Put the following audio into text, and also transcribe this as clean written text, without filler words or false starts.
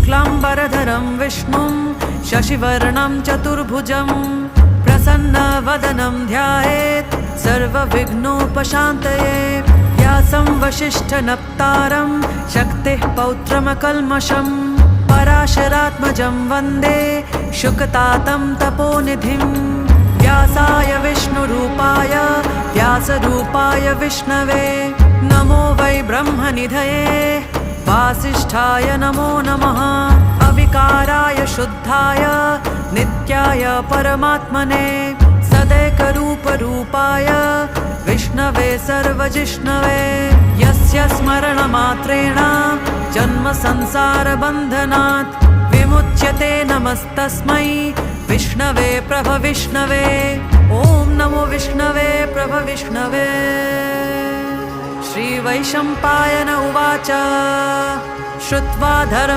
शुक्लाम्बरधरं विष्णुं शशिवर्णं चतुर्भुजं प्रसन्नवदनं ध्यायेत् सर्वविघ्नोपशान्तये। व्यासं वसिष्ठनप्तारं शक्तिः पौत्रमकल्मषं पराशरात्मजं वन्दे शुकतातं तपोनिधिं। व्यासाय विष्णुरूपाय व्यासरूपाय विष्णवे नमो वै ब्रह्मनिधये वासिष्ठाय नमो नमः। अविकाराय शुद्धाय नित्याय परमात्मने सदैकरूपरूपाय विष्णवे सर्वजिष्णवे यस्य स्मरणमात्रेण जन्मसंसारबन्धनात् विमुच्यते। नमस्तस्मै विष्णवे प्रभविष्णवे। ॐ नमो विष्णवे प्रभविष्णवे। श्रीवैशम्पायन उवाच श्रुत्वा धर्म